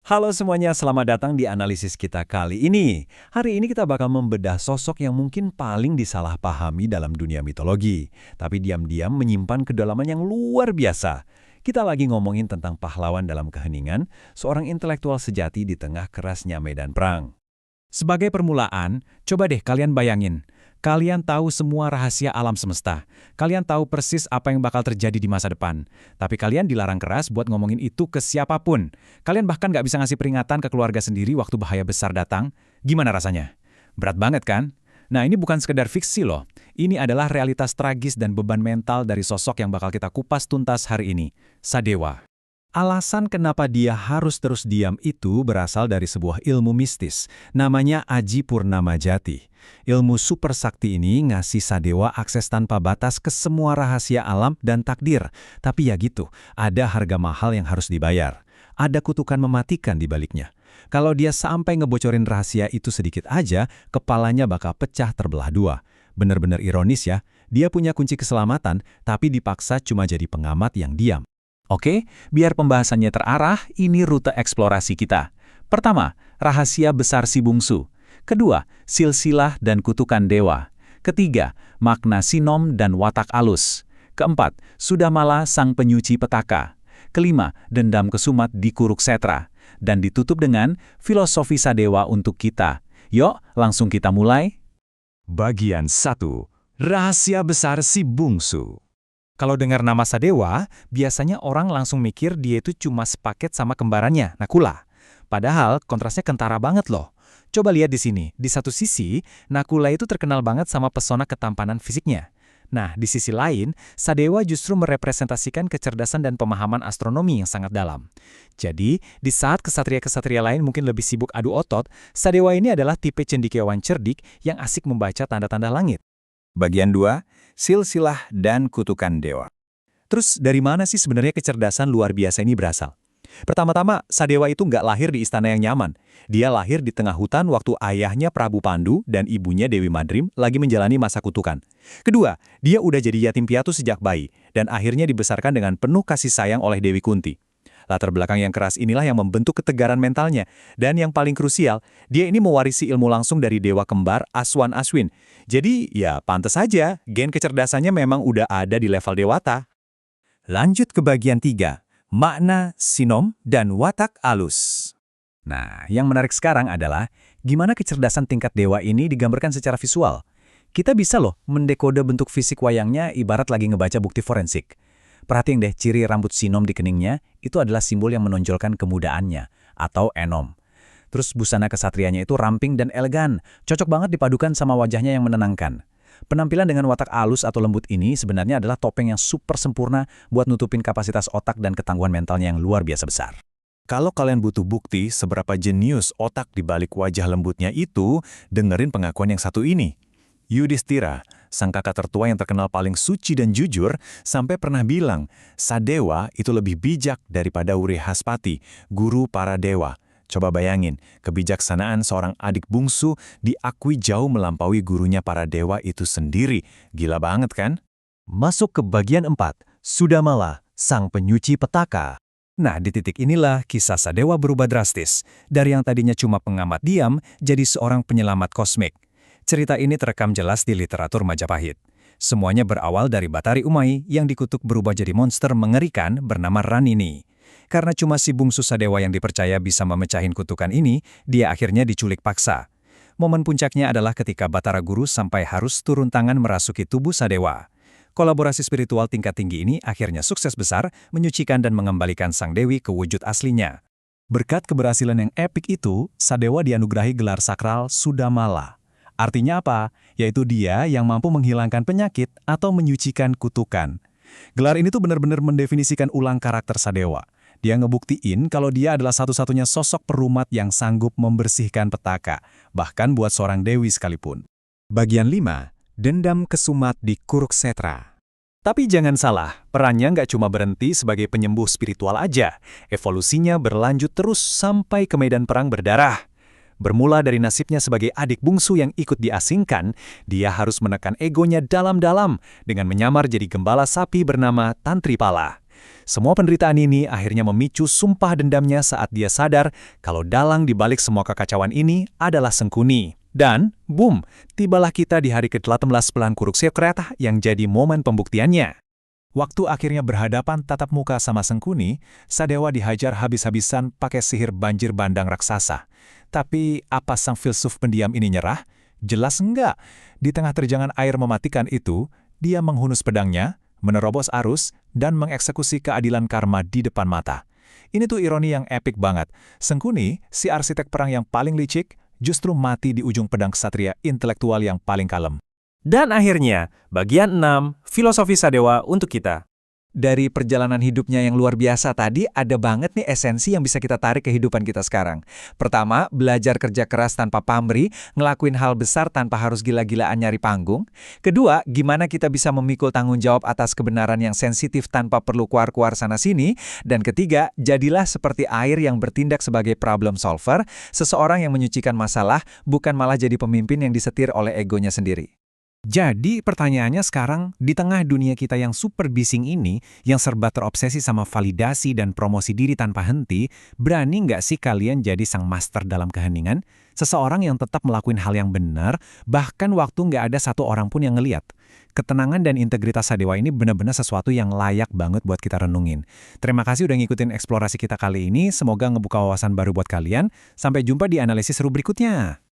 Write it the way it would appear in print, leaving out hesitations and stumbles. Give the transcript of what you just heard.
Halo semuanya, selamat datang di analisis kita kali ini. Hari ini kita bakal membedah sosok yang mungkin paling disalahpahami dalam dunia mitologi, tapi diam-diam menyimpan kedalaman yang luar biasa. Kita lagi ngomongin tentang pahlawan dalam keheningan, seorang intelektual sejati di tengah kerasnya medan perang. Sebagai permulaan, coba deh kalian bayangin. Kalian tahu semua rahasia alam semesta. Kalian tahu persis apa yang bakal terjadi di masa depan. Tapi kalian dilarang keras buat ngomongin itu ke siapapun. Kalian bahkan nggak bisa ngasih peringatan ke keluarga sendiri waktu bahaya besar datang. Gimana rasanya? Berat banget kan? Nah, ini bukan sekedar fiksi loh. Ini adalah realitas tragis dan beban mental dari sosok yang bakal kita kupas tuntas hari ini. Sadewa. Alasan kenapa dia harus terus diam itu berasal dari sebuah ilmu mistis, namanya Aji Purnama Jati. Ilmu super sakti ini ngasih Sadewa akses tanpa batas ke semua rahasia alam dan takdir. Tapi ya gitu, ada harga mahal yang harus dibayar. Ada kutukan mematikan di baliknya. Kalau dia sampai ngebocorin rahasia itu sedikit aja, kepalanya bakal pecah terbelah dua. Bener-bener ironis ya, dia punya kunci keselamatan, tapi dipaksa cuma jadi pengamat yang diam. Oke, biar pembahasannya terarah, ini rute eksplorasi kita. Pertama, rahasia besar si bungsu. Kedua, silsilah dan kutukan dewa. Ketiga, makna sinom dan watak alus. Keempat, Sudamala sang penyuci petaka. Kelima, dendam kesumat di Kuruksetra. Dan ditutup dengan filosofi Sadewa untuk kita. Yuk, langsung kita mulai. Bagian 1. Rahasia besar si bungsu. Kalau dengar nama Sadewa, biasanya orang langsung mikir dia itu cuma sepaket sama kembarannya, Nakula. Padahal kontrasnya kentara banget loh. Coba lihat di sini. Di satu sisi, Nakula itu terkenal banget sama pesona ketampanan fisiknya. Nah, di sisi lain, Sadewa justru merepresentasikan kecerdasan dan pemahaman astronomi yang sangat dalam. Jadi, di saat kesatria-kesatria lain mungkin lebih sibuk adu otot, Sadewa ini adalah tipe cendekiawan cerdik yang asik membaca tanda-tanda langit. Bagian 2, silsilah dan kutukan dewa. Terus dari mana sih sebenarnya kecerdasan luar biasa ini berasal? Pertama-tama, Sadewa itu nggak lahir di istana yang nyaman. Dia lahir di tengah hutan waktu ayahnya Prabu Pandu dan ibunya Dewi Madrim lagi menjalani masa kutukan. Kedua, dia udah jadi yatim piatu sejak bayi, dan akhirnya dibesarkan dengan penuh kasih sayang oleh Dewi Kunti. Latar belakang yang keras inilah yang membentuk ketegaran mentalnya. Dan yang paling krusial, dia ini mewarisi ilmu langsung dari dewa kembar Aswan Aswin. Jadi, ya pantas saja, gen kecerdasannya memang udah ada di level dewata. Lanjut ke bagian 3, makna, sinom, dan watak alus. Nah, yang menarik sekarang adalah gimana kecerdasan tingkat dewa ini digambarkan secara visual. Kita bisa loh mendekode bentuk fisik wayangnya ibarat lagi ngebaca bukti forensik. Perhatiin deh ciri rambut sinom di keningnya, itu adalah simbol yang menonjolkan kemudaannya, atau enom. Terus busana kesatrianya itu ramping dan elegan, cocok banget dipadukan sama wajahnya yang menenangkan. Penampilan dengan watak alus atau lembut ini sebenarnya adalah topeng yang super sempurna buat nutupin kapasitas otak dan ketangguhan mentalnya yang luar biasa besar. Kalau kalian butuh bukti seberapa jenius otak di balik wajah lembutnya itu, dengerin pengakuan yang satu ini. Yudhistira, sang kakak tertua yang terkenal paling suci dan jujur, sampai pernah bilang, Sadewa itu lebih bijak daripada Wrihaspati, guru para dewa. Coba bayangin, kebijaksanaan seorang adik bungsu diakui jauh melampaui gurunya para dewa itu sendiri. Gila banget kan? Masuk ke bagian 4, Sudamala, sang penyuci petaka. Nah, di titik inilah kisah Sadewa berubah drastis. Dari yang tadinya cuma pengamat diam, jadi seorang penyelamat kosmik. Cerita ini terekam jelas di literatur Majapahit. Semuanya berawal dari Batari Umay yang dikutuk berubah jadi monster mengerikan bernama Ranini. Karena cuma si bungsu Sadewa yang dipercaya bisa memecahin kutukan ini, dia akhirnya diculik paksa. Momen puncaknya adalah ketika Batara Guru sampai harus turun tangan merasuki tubuh Sadewa. Kolaborasi spiritual tingkat tinggi ini akhirnya sukses besar, menyucikan dan mengembalikan sang dewi ke wujud aslinya. Berkat keberhasilan yang epik itu, Sadewa dianugerahi gelar sakral Sudamala. Artinya apa? Yaitu dia yang mampu menghilangkan penyakit atau menyucikan kutukan. Gelar ini tuh benar-benar mendefinisikan ulang karakter Sadewa. Dia ngebuktiin kalau dia adalah satu-satunya sosok perumat yang sanggup membersihkan petaka, bahkan buat seorang dewi sekalipun. Bagian 5, dendam kesumat di Kuruksetra. Tapi jangan salah, perannya nggak cuma berhenti sebagai penyembuh spiritual aja. Evolusinya berlanjut terus sampai ke medan perang berdarah. Bermula dari nasibnya sebagai adik bungsu yang ikut diasingkan, dia harus menekan egonya dalam-dalam dengan menyamar jadi gembala sapi bernama Tantripala. Semua penderitaan ini akhirnya memicu sumpah dendamnya saat dia sadar kalau dalang di balik semua kekacauan ini adalah Sengkuni. Dan, boom, tibalah kita di hari ke-18 pelan Kurukshetra yang jadi momen pembuktiannya. Waktu akhirnya berhadapan tatap muka sama Sengkuni, Sadewa dihajar habis-habisan pakai sihir banjir bandang raksasa. Tapi apa sang filsuf pendiam ini nyerah? Jelas enggak. Di tengah terjangan air mematikan itu, dia menghunus pedangnya, menerobos arus, dan mengeksekusi keadilan karma di depan mata. Ini tuh ironi yang epik banget. Sengkuni, si arsitek perang yang paling licik, justru mati di ujung pedang ksatria intelektual yang paling kalem. Dan akhirnya, bagian 6, filosofi Sadewa untuk kita. Dari perjalanan hidupnya yang luar biasa tadi, ada banget nih esensi yang bisa kita tarik ke kehidupan kita sekarang. Pertama, belajar kerja keras tanpa pamrih, ngelakuin hal besar tanpa harus gila-gilaan nyari panggung. Kedua, gimana kita bisa memikul tanggung jawab atas kebenaran yang sensitif tanpa perlu kuar-kuar sana-sini. Dan ketiga, jadilah seperti air yang bertindak sebagai problem solver, seseorang yang menyucikan masalah, bukan malah jadi pemimpin yang disetir oleh egonya sendiri. Jadi pertanyaannya sekarang, di tengah dunia kita yang super bising ini, yang serba terobsesi sama validasi dan promosi diri tanpa henti, berani nggak sih kalian jadi sang master dalam keheningan? Seseorang yang tetap melakukan hal yang benar, bahkan waktu nggak ada satu orang pun yang ngeliat. Ketenangan dan integritas Sadewa ini benar-benar sesuatu yang layak banget buat kita renungin. Terima kasih udah ngikutin eksplorasi kita kali ini, semoga ngebuka wawasan baru buat kalian. Sampai jumpa di analisis seru berikutnya.